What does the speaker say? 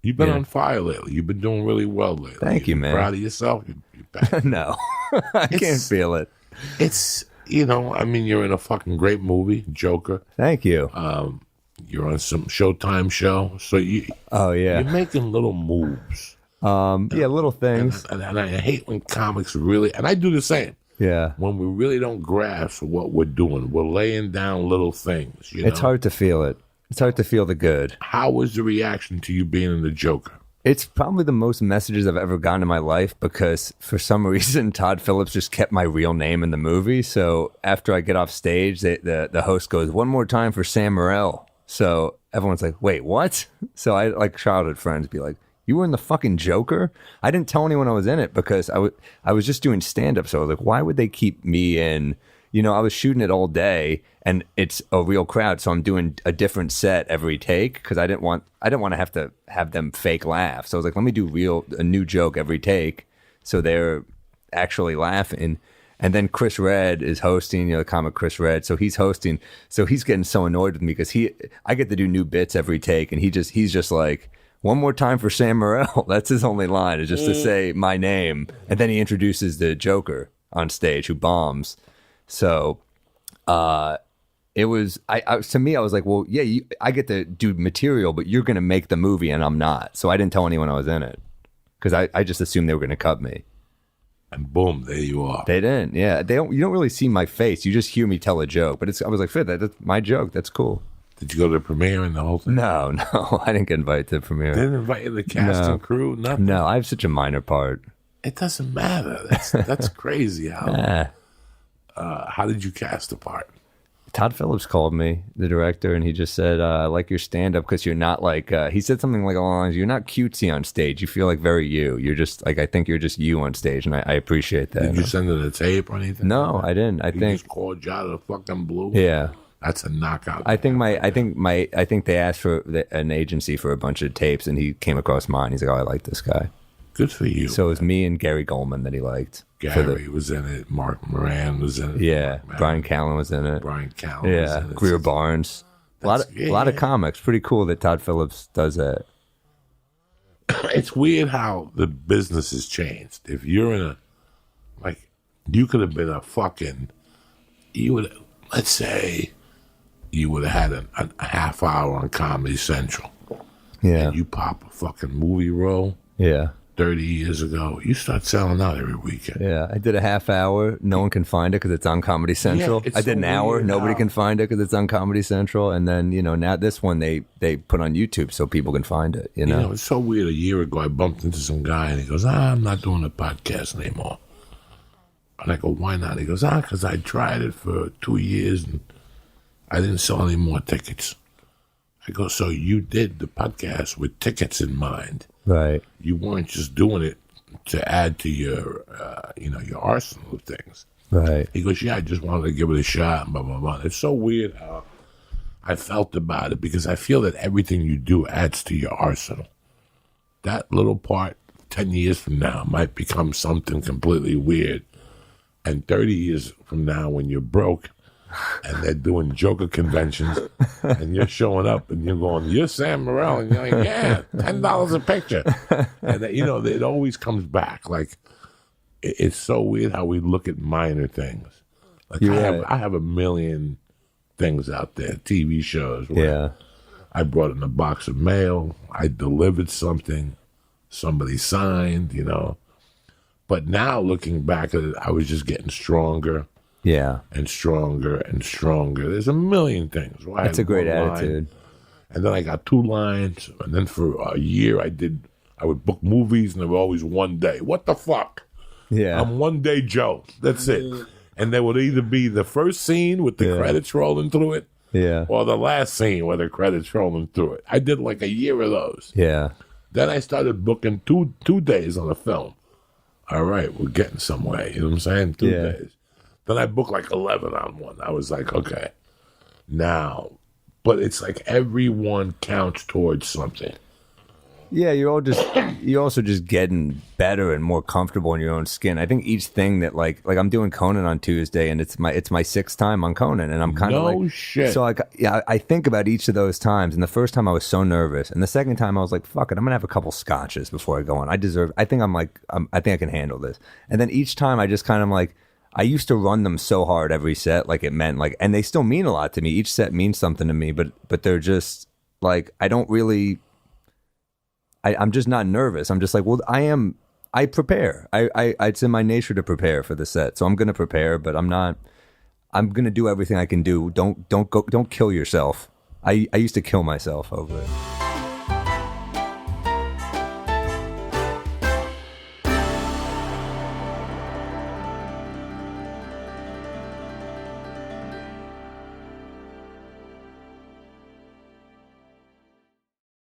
You've been on fire lately. You've been doing really well lately. Thank you, man. Proud of yourself? You're back. No, I can't feel it. It's, I mean, you're in a fucking great movie, Joker. Thank you. You're on some Showtime show. So you're making little moves. Little things. And I hate when comics really, and I do the same. Yeah. When we really don't grasp what we're doing, we're laying down little things. It's hard to feel it. It's hard to feel the good. How was the reaction to you being in the Joker? It's probably the most messages I've ever gotten in my life because for some reason Todd Phillips just kept my real name in the movie. So after I get off stage, the host goes, "One more time for Sam Morril." So everyone's like, "Wait, what?" So I like childhood friends be like, "You were in the fucking Joker?" I didn't tell anyone I was in it because I was just doing stand-up. So I was like, why would they keep me in? I was shooting it all day and it's a real crowd. So I'm doing a different set every take because I didn't want to have them fake laugh. So I was like, let me do a new joke every take. So they're actually laughing. And then Chris Redd is hosting, the comic Chris Redd. So he's hosting. So he's getting so annoyed with me because I get to do new bits every take. And he's just like, "One more time for Sam Morril." That's his only line, is just to say my name. And then he introduces the Joker on stage who bombs. So it was, to me, I was like, well, yeah, I get to do material, but you're going to make the movie and I'm not. So I didn't tell anyone I was in it because I just assumed they were going to cut me. And boom, there you are. They didn't. Yeah. You don't really see my face. You just hear me tell a joke. But I was like, that's my joke. That's cool. Did you go to the premiere and the whole thing? No, I didn't get invited to the premiere. They didn't invite you to the cast and crew? Nothing? No, I have such a minor part. It doesn't matter. That's crazy. How did you cast the part? Todd Phillips called me, the director, and he just said, I like your stand-up because you're not like, he said something like along the lines, you're not cutesy on stage. You feel like very you. You're just like, I think you're just you on stage, and I appreciate that. Did you send it a tape or anything? No, I didn't. I think just called you out of the fucking blue? Yeah. That's a knockout. I think they asked for an agency for a bunch of tapes, and he came across mine. He's like, "Oh, I like this guy." Good for you. So it was me and Gary Goldman that he liked. Gary was in it. Mark Moran was in it. Yeah, Brian Callen was in it. Was in it. Greer Barnes. A lot of comics. Pretty cool that Todd Phillips does that. It's weird how the business has changed. If you're in you could have been let's say you would have had a half hour on Comedy Central. Yeah. And you pop a fucking movie role. Yeah. 30 years ago, you start selling out every weekend. Yeah, I did a half hour. No one can find it because it's on Comedy Central. I did an hour. Nobody can find it because it's on Comedy Central. And then, now this one they put on YouTube so people can find it, It's so weird. A year ago, I bumped into some guy and he goes, I'm not doing a podcast anymore. And I go, why not? He goes, because I tried it for 2 years and I didn't sell any more tickets. I go, so you did the podcast with tickets in mind. Right. You weren't just doing it to add to your, your arsenal of things. Right. He goes, yeah, I just wanted to give it a shot, and blah, blah, blah. It's so weird how I felt about it because I feel that everything you do adds to your arsenal. That little part, 10 years from now, might become something completely weird. And 30 years from now, when you're broke, and they're doing Joker conventions, and you're showing up, and you're going, you're Sam Morril, and you're like, yeah, $10 a picture. And, it always comes back. Like, it's so weird how we look at minor things. Like, I have a million things out there, TV shows, where I brought in a box of mail, I delivered something, somebody signed, But now, looking back at it, I was just getting stronger. Yeah. And stronger and stronger. There's a million things. Right? That's a great attitude. And then I got 2 lines. And then for a year, I would book movies, and they were always one day. What the fuck? Yeah. I'm One Day Joe. That's it. And there would either be the first scene with the credits rolling through it, or the last scene where the credits rolling through it. I did like a year of those. Yeah. Then I started booking two days on a film. All right, we're getting somewhere. You know what I'm saying? 2 days. Then I booked like 11 on one. I was like, okay, now. But it's like everyone counts towards something. Yeah, you're also just getting better and more comfortable in your own skin. I think each thing that like I'm doing Conan on Tuesday, and it's my sixth time on Conan, and I'm kind of No shit. So like, yeah, I think about each of those times, and the first time I was so nervous, and the second time I was like, fuck it, I'm gonna have a couple scotches before I go on. I think I think I can handle this. And then each time I just kind of like, I used to run them so hard every set, like it meant like, and they still mean a lot to me. Each set means something to me, but they're just like, I don't really. I'm just not nervous. I'm just like, well, I prepare. It's in my nature to prepare for the set. So I'm going to prepare, but I'm going to do everything I can do. Don't kill yourself. I used to kill myself over it.